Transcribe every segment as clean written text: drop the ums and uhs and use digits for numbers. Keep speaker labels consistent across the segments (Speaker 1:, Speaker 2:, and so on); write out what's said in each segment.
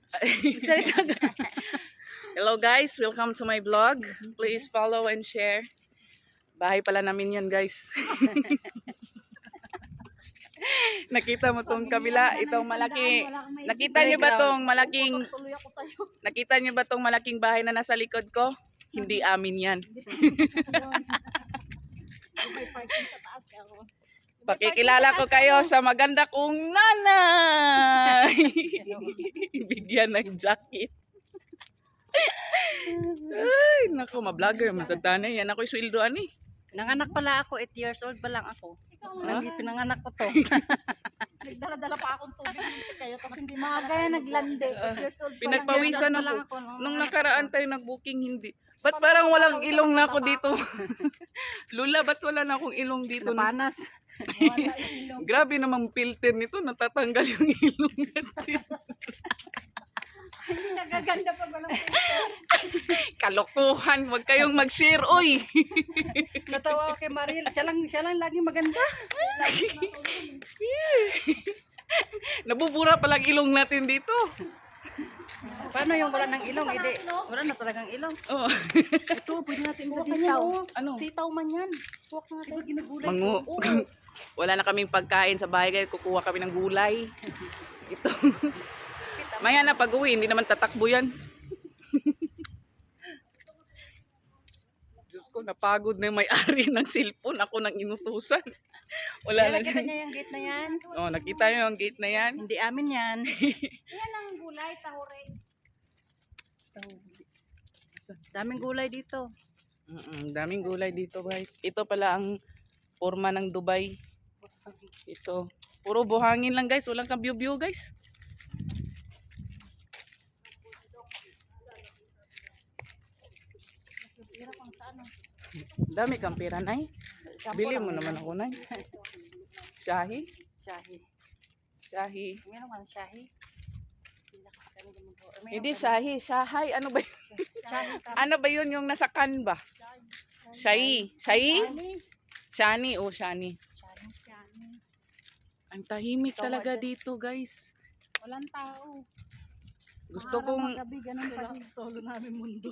Speaker 1: Salita ka. Hello guys, welcome to my vlog. Please follow and share. Bahay pala namin yan guys. Nakita mo tong kabila, itong malaki. Nakita niyo ba tong malaking Nakita niyo ba tong malaking bahay na nasa likod ko? Hindi amin yan. Pakikilala ko kayo sa maganda kong nanay. Bigyan ng jacket. Ay, naku, ma-vlogger man sa tanay. Yan ako'y sweldoan eh.
Speaker 2: Nanganak pala ako, 8 years old pa lang ako. Hindi pinanganak ko to.
Speaker 3: Nagdala-dala pa akong tubig dito kayo kasi hindi mga gaya naglande. 8 years old pa lang.
Speaker 1: Pinagpawisan
Speaker 2: Years old pa lang
Speaker 1: ako.
Speaker 2: ako, no?
Speaker 1: Nung nakaraan tayo nag-booking, hindi. Ba't parang walang ilong na ako dito? Lula, ba't wala na akong ilong dito?
Speaker 2: Napanas.
Speaker 1: Grabe namang filter nito. Natatanggal yung ilong natin.
Speaker 3: Hindi nagaganda pa ba lang.
Speaker 1: Kalokohan. Huwag kayong mag-share, oy.
Speaker 2: Natawa ako kay Mariel. Siya lang lagi maganda.
Speaker 1: Nabubura palang ilong natin dito.
Speaker 2: Paano yung wala ng ilong? Hindi. Wala na talagang ilong.
Speaker 1: Oh.
Speaker 2: Ito, pwede natin
Speaker 3: Huwag
Speaker 2: ilagay
Speaker 3: na
Speaker 2: sitaw.
Speaker 1: Ano?
Speaker 3: Sitaw man yan. Huwag na natin.
Speaker 2: Ginagulay.
Speaker 1: Mangu. Wala na kaming pagkain sa bahay kaya kukuha kami ng gulay. Ito. Maya na pag-uwi, hindi naman tatakbo yan. Diyos ko, napagod na yung may-ari ng cellphone. Ako nang inutusan. Wala na
Speaker 2: Nakita
Speaker 1: dyan.
Speaker 2: niya yung gate na yan?
Speaker 1: Oh, nakita nyo yung gate na yan?
Speaker 2: Hindi amin yan.
Speaker 3: Yan ang gulay, tahore.
Speaker 2: Daming gulay dito.
Speaker 1: Daming gulay dito guys. Ito pala ang forma ng Dubai. Ito. Puro buhangin lang guys. Walang ka-view-view guys. Dami kang pera, Nay. Bili mo naman ako, Nay. Shahi?
Speaker 2: Shahi.
Speaker 1: Shahi.
Speaker 2: Meron ka ng shahi?
Speaker 1: Hindi shahi. Shahay. Ano ba yun? Ano ba yun yung nasa kan ba? Shahi. Shahi? Shani. Oh, Shani. Ang tahimik talaga dito, guys.
Speaker 3: Walang tao.
Speaker 1: Gusto kong...
Speaker 3: Gabi, ganun pa din. Solo namin mundo.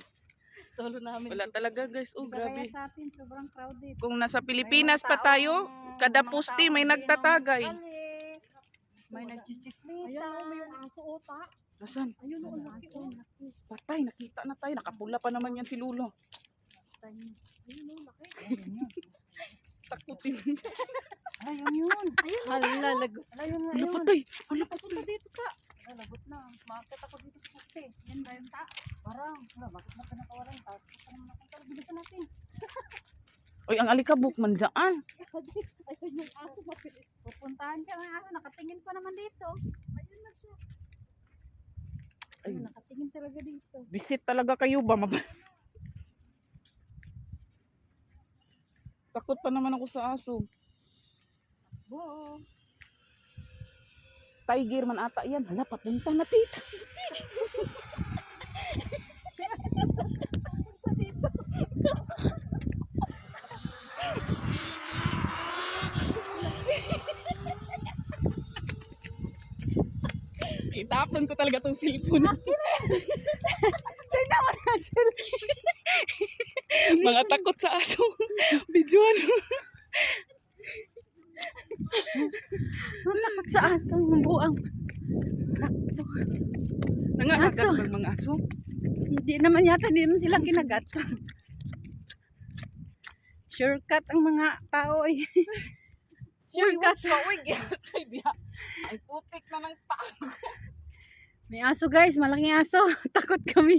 Speaker 3: Solo namin.
Speaker 1: Wala talaga, guys. Oh,
Speaker 3: Kaya
Speaker 1: grabe.
Speaker 3: sa atin, sobrang crowded.
Speaker 1: Kung nasa Pilipinas pa tayo, kada poste may nagtatagay.
Speaker 2: May nagchichismisa.
Speaker 3: Ayan o, may yung aso ota.
Speaker 1: Nasaan?
Speaker 3: Ayun o, ang laki o.
Speaker 1: Patay, nakita na tayo. Nakapula pa naman yan si Lulo.
Speaker 3: Ayun o, laki.
Speaker 1: Takutin.
Speaker 3: Ayun yun. Ayun o.
Speaker 2: Hala, lagot.
Speaker 3: Ayun nga
Speaker 1: Ano
Speaker 3: yun.
Speaker 1: patay? Ano
Speaker 3: Papunta dito ka. Ay, lagot na. Market ako dito sa poste. Yan ba yung ta? Parang, wala, bakit na pinakawalan? Tapos pa naman akong talo. Bilisan natin.
Speaker 1: Oy, ang alikabok man dyan.
Speaker 3: Ayun yung aso, mapilis. Pupuntahan ka ng aso. Nakatingin pa naman dito. Ayun na siya. Ayun,
Speaker 1: Ay.
Speaker 3: nakatingin talaga dito.
Speaker 1: Visit talaga kayo ba? Takot pa naman ako sa aso.
Speaker 3: Bo.
Speaker 1: Tiger man ata yan. Hala, papunta na tita. Itapon ko talaga tong cellphone. Mga takot sa aso. Videoan.
Speaker 2: Nakakot sa aso, buang.
Speaker 1: Nangangagat
Speaker 2: Aso.
Speaker 1: bang mga aso?
Speaker 2: Hindi naman yata, hindi naman silang kinagat. Shortcut ang mga tao eh. Shortcut.
Speaker 1: Ang putik na ng paa.
Speaker 2: May aso guys, malaking aso. Takot kami.